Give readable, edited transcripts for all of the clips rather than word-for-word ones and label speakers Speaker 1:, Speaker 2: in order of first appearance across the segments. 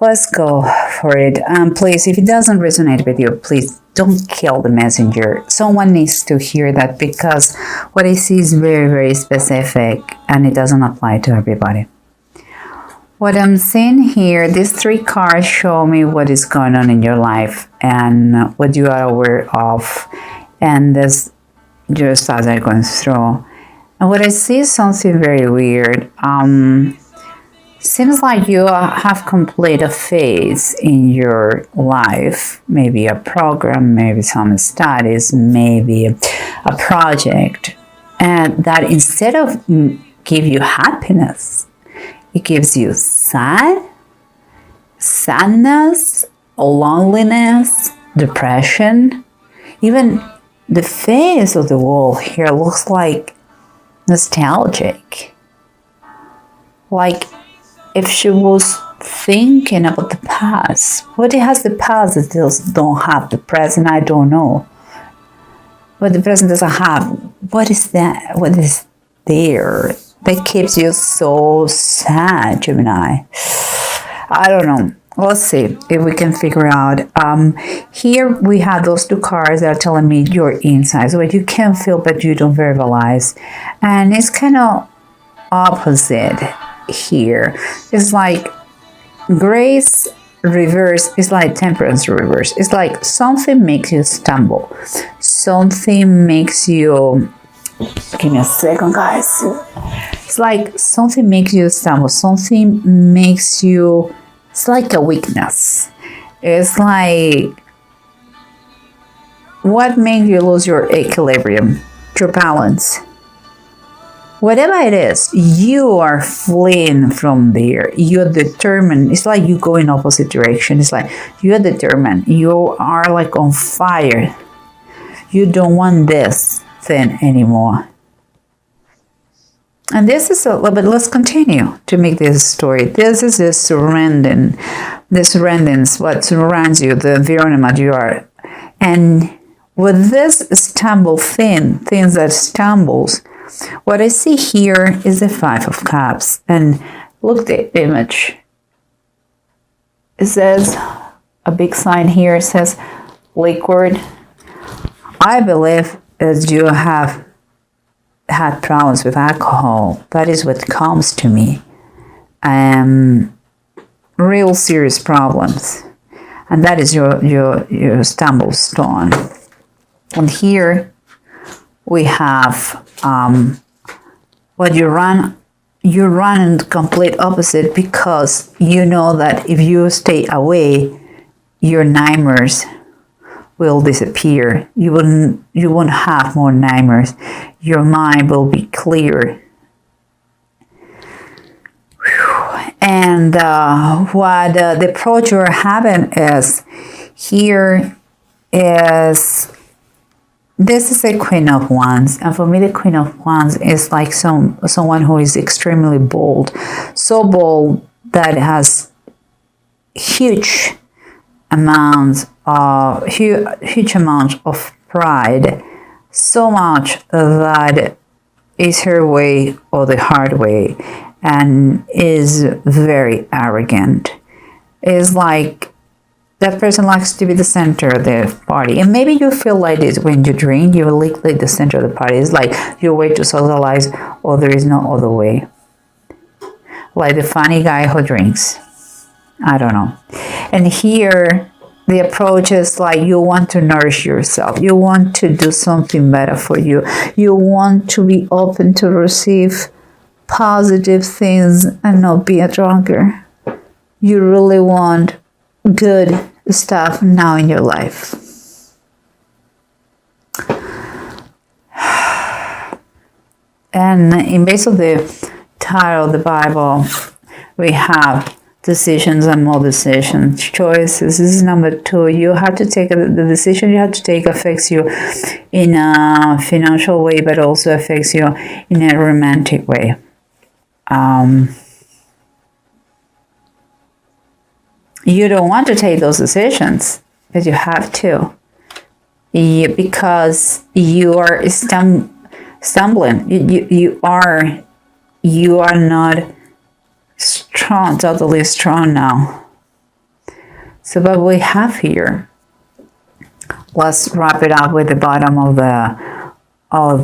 Speaker 1: let's go for it. Please, if it doesn't resonate with you, please don't kill the messenger. Someone needs to hear that, because what I see is very, very specific and it doesn't apply to everybody. What I'm seeing here, these 3 cards show me what is going on in your life and what you are aware of, and this just as I'm going through. And what I see is something very weird. Seems like you have completed a phase in your life, maybe a program, maybe some studies, maybe a project, and that instead of give you happiness, it gives you sadness, loneliness, depression. Even the face of the wall here looks like nostalgic, like if she was thinking about the past. What it has the past that don't have the present, I don't know. What the present doesn't have, what is that? What is there that keeps you so sad, Gemini? I don't know. Let's see if we can figure out. Here we have those 2 cards that are telling me your insides, what you can feel but you don't verbalize. And it's kind of opposite here. It's like grace reverse. It's like temperance reverse. It's like something makes you stumble. Something makes you... Give me a second, guys. It's like something makes you stumble. Something makes you... It's like a weakness. It's like... What makes you lose your equilibrium, your balance? Whatever it is, you are fleeing from there. You're determined. It's like you go in opposite direction. It's like you're determined. You are like on fire. You don't want this thing anymore. And this is a little bit, let's continue to make this story. This is the surrounding, what surrounds you, the environment you are. And with this things that stumbles, what I see here is the 5 of Cups. And look at the image. It says, a big sign here says, liquid. I believe as you have had problems with alcohol, that is what comes to me. Real serious problems. And that is your stumble stone. And here we have what you run in the complete opposite, because you know that if you stay away, your nightmares will disappear. You won't have more nightmares. Your mind will be clear. And what the approach you're having is here is, this is a Queen of Wands, and for me the Queen of Wands is like someone who is extremely bold, so bold that has huge amounts of pride, so much that is her way or the hard way, and is very arrogant. Is like that person likes to be the center of the party. And maybe you feel like this when you drink, you're like the center of the party. It's like your way to socialize, or there is no other way. Like the funny guy who drinks. I don't know. And here, the approach is like you want to nourish yourself. You want to do something better for you. You want to be open to receive positive things and not be a drunkard. You really want good stuff now in your life. And in base of the title of the Bible, we have decisions and more decisions, choices. This is number 2. You have to take the decision you have to take affects you in a financial way, but also affects you in a romantic way. You don't want to take those decisions, but you have to, because you are stumbling. You are not strong, totally strong now. So what we have here, let's wrap it up with the bottom of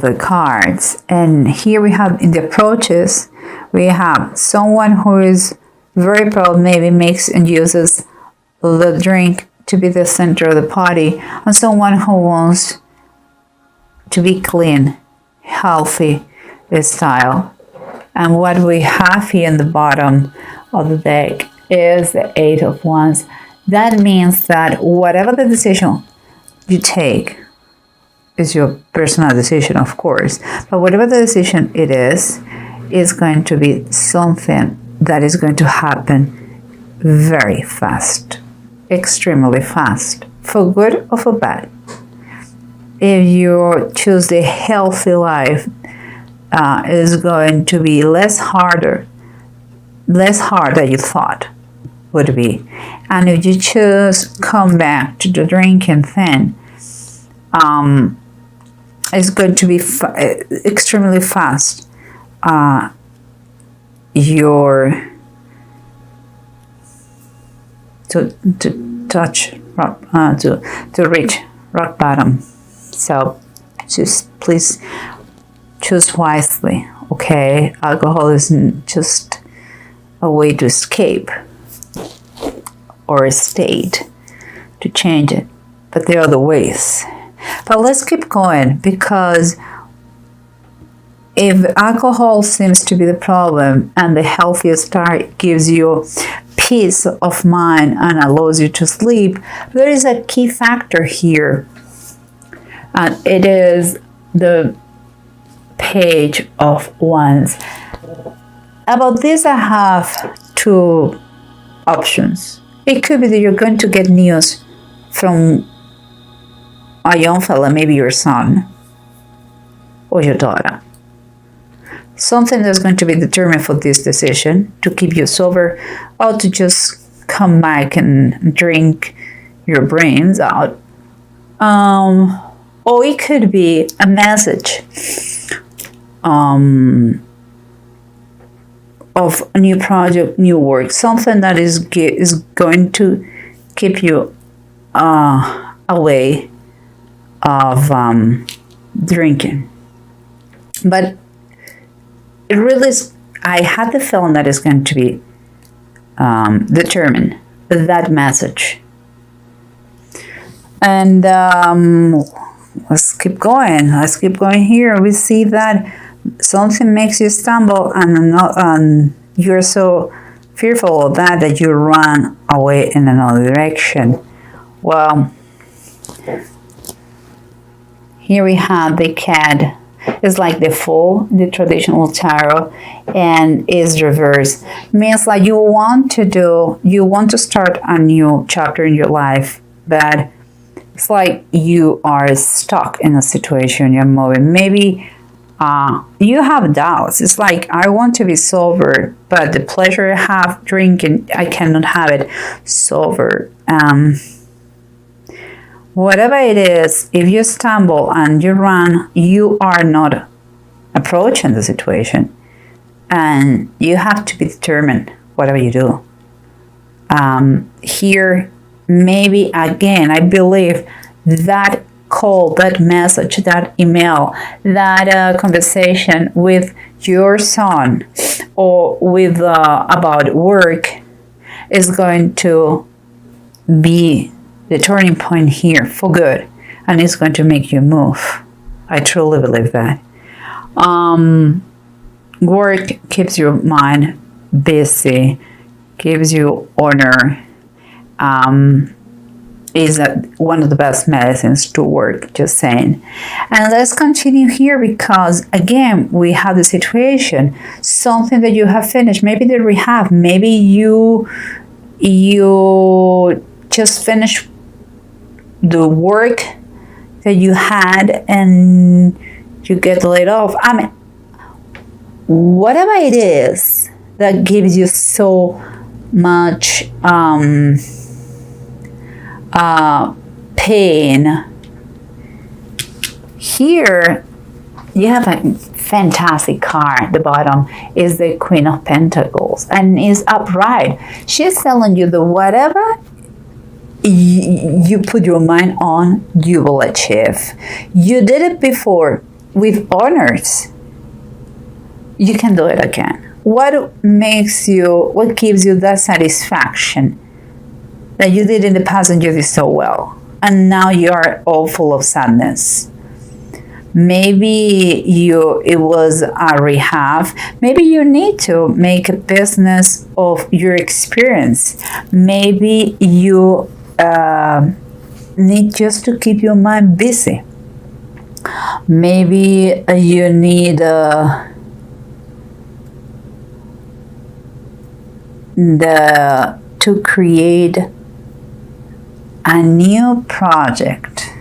Speaker 1: the cards. And here we have in the approaches, we have someone who is very proud, maybe makes and uses the drink to be the center of the party, and someone who wants to be clean, healthy style. And what we have here in the bottom of the deck is the Eight of Wands. That means that whatever the decision you take is your personal decision, of course, but whatever the decision it is going to be something that is going to happen very fast, extremely fast, for good or for bad. If you choose the healthy life, it is going to be less hard than you thought would be. And if you choose come back to the drinking thing, it's going to be extremely fast. To touch rock, to reach rock bottom. So just please choose wisely, okay? Alcohol isn't just a way to escape or a state to change it, but there are other ways. But let's keep going, because if alcohol seems to be the problem and the healthiest diet gives you peace of mind and allows you to sleep, there is a key factor here, and it is the Page of Wands. About this, I have two options. It could be that you're going to get news from a young fella, maybe your son or your daughter. Something that's going to be determined for this decision to keep you sober, or to just come back and drink your brains out. Or it could be a message of a new project, new work, something that is going to keep you away of drinking. But it really is, I had the feeling that it's going to be determined, that message. And let's keep going. Let's keep going here. We see that something makes you stumble, and you're so fearful of that you run away in another direction. Well, here we have the cat. It's like the Fool, the traditional tarot, and is reversed. Means like you want to start a new chapter in your life, but it's like you are stuck in a situation you're moving. Maybe you have doubts. It's like, I want to be sober, but the pleasure I have drinking, I cannot have it sober. Whatever it is, if you stumble and you run, you are not approaching the situation. And you have to be determined, whatever you do. Here, maybe again, I believe that call, that message, that email, that conversation with your son or with about work is going to be the turning point here for good, and it's going to make you move. I truly believe that. Work keeps your mind busy, gives you honor, is one of the best medicines to work, just saying. And let's continue here, because again, we have the situation, something that you have finished, maybe the rehab, maybe you just finished the work that you had and you get laid off. I mean, whatever it is that gives you so much pain, here you have a fantastic card. The bottom is the Queen of Pentacles and is upright. She's telling you that whatever you put your mind on, you will achieve. You did it before with honors. You can do it again. What gives you that satisfaction that you did in the past and you did so well, and now you are all full of sadness? Maybe it was a rehab. Maybe you need to make a business of your experience. Maybe you need just to keep your mind busy. Maybe you need to create a new project.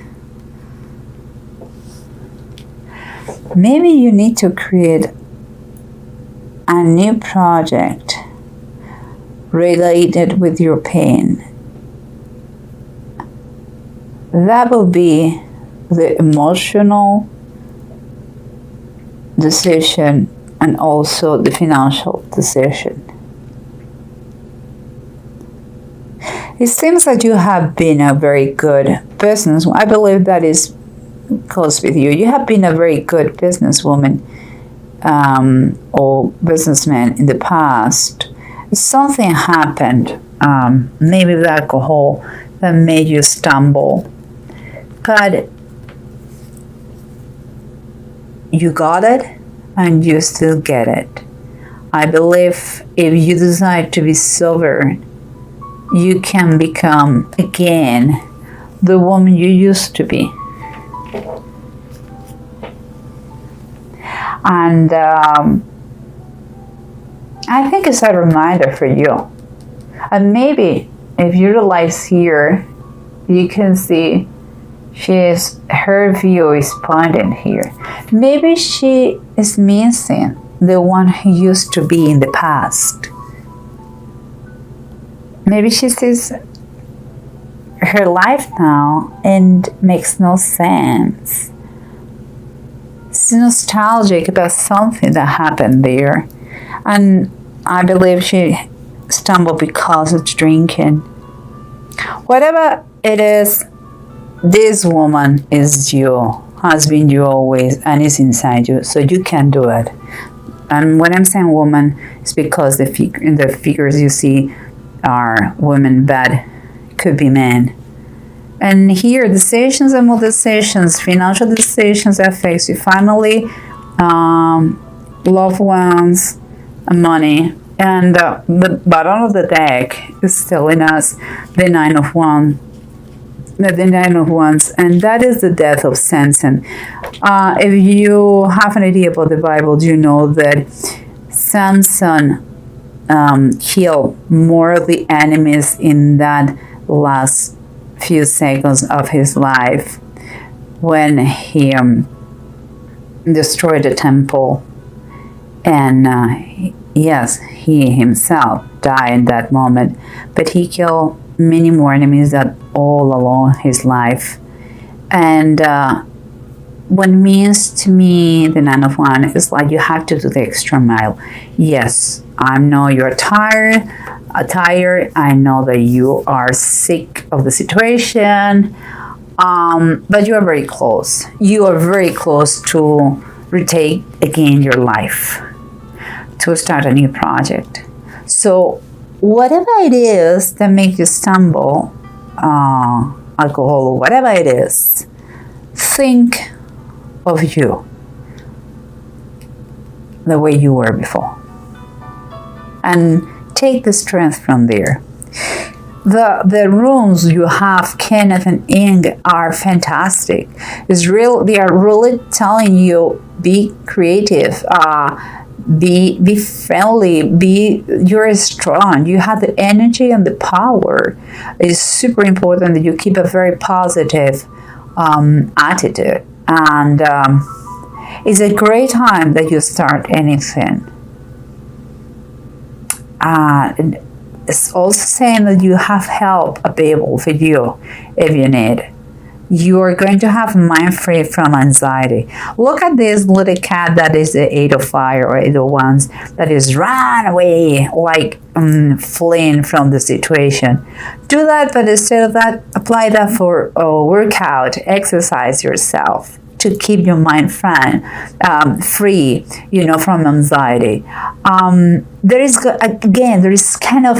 Speaker 1: Maybe you need to create a new project related with your pain. That will be the emotional decision and also the financial decision. It seems that you have been a very good business. I believe that is close with you. You have been a very good businesswoman or businessman in the past. Something happened, maybe with alcohol, that made you stumble. But you got it and you still get it. I believe if you decide to be sober, you can become again the woman you used to be. And I think it's a reminder for you. And maybe if you realize here, you can see her view is pointing here. Maybe she is missing the one who used to be in the past. Maybe she sees her life now and makes no sense. She's nostalgic about something that happened there. And I believe she stumbled because of drinking. Whatever it is, this woman is you, has been you always, and is inside you, so you can do it. And when I'm saying woman, it's because the figures you see are women, but could be men. And here, decisions and more decisions, financial decisions affect your family, loved ones, and money. And the bottom of the deck is telling us the Nine of Wands, and that is the death of Samson. If you have an idea about the Bible, you know that Samson killed more of the enemies in that last few seconds of his life when he destroyed the temple. And yes, he himself died in that moment, but he killed many more enemies that all along his life. And what means to me the Nine of Wands is like you have to do the extra mile. Yes, I know you're tired. I know that you are sick of the situation, but you are very close. You are very close to retake again your life, to start a new project. So whatever it is that makes you stumble, alcohol or whatever it is, think of you the way you were before. And take the strength from there. The runes you have, Kenneth and Ing, are fantastic. They are really telling you, be creative, be friendly, you're strong, you have the energy and the power. It's super important that you keep a very positive attitude. And it's a great time that you start anything. It's also saying that you have help available for you if you need. You are going to have mind free from anxiety. Look at this little cat that is the 8 of fire or 8 of wands that is run away, like fleeing from the situation. Do that, but instead of that, apply that for workout, exercise yourself to keep your mind free, from anxiety. There is kind of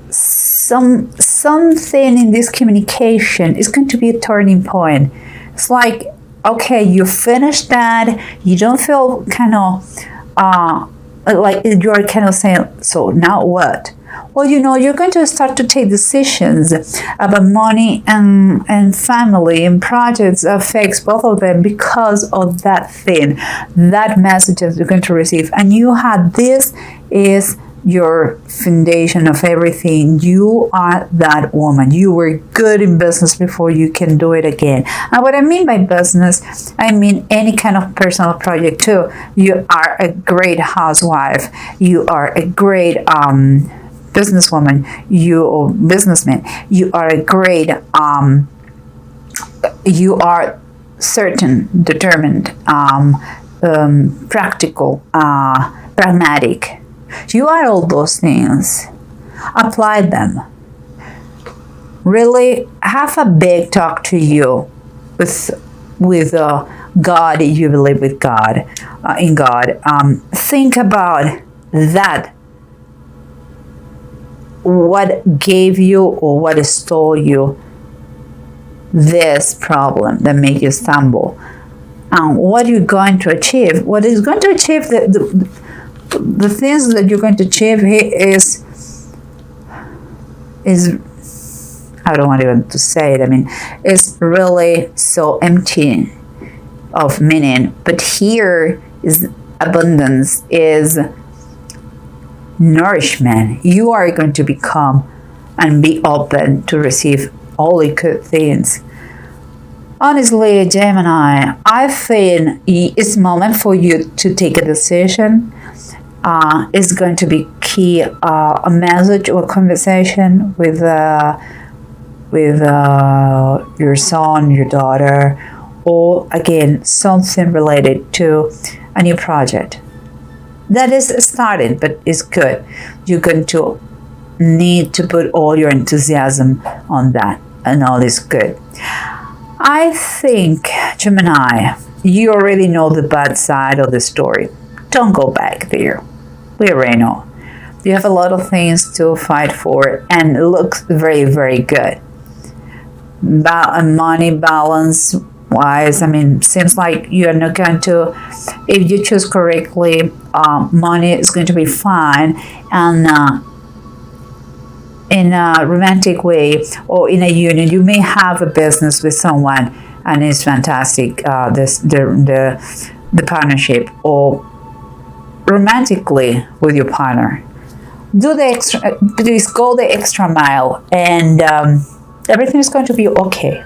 Speaker 1: something in this communication is going to be a turning point. It's like, okay, you finished that, you don't feel kind of like you're kind of saying, so now what? Well, you're going to start to take decisions about money and family and projects that affects both of them because of that thing, that message that you're going to receive. And this is your foundation of everything. You are that woman. You were good in business before you can do it again. And what I mean by business, I mean any kind of personal project too. You are a great housewife. You are a great businesswoman. You businessman. You are a great you are certain, determined, practical, pragmatic. You are all those things. Apply them. Really have a big talk to you with God. You believe with God, in God. Think about that. What gave you or what stole you this problem that make you stumble? What you're going to achieve? What is going to achieve the things that you're going to achieve here is I don't want even to say it. I mean, it's really so empty of meaning. But here is abundance, is nourishment. You are going to become and be open to receive only good things. Honestly, Gemini, I think it's moment for you to take a decision. It's going to be key, a message or conversation with your son, your daughter, or again, something related to a new project. That is starting, but it's good. You're going to need to put all your enthusiasm on that, and all is good. I think, Gemini, you already know the bad side of the story. Don't go back there. We already know. You have a lot of things to fight for, and it looks very, very good. Money balance wise, I mean, seems like you're not going to, if you choose correctly, money is going to be fine, and in a romantic way or in a union, you may have a business with someone, and it's fantastic. The partnership, or romantically with your partner. Please go the extra mile, and everything is going to be okay.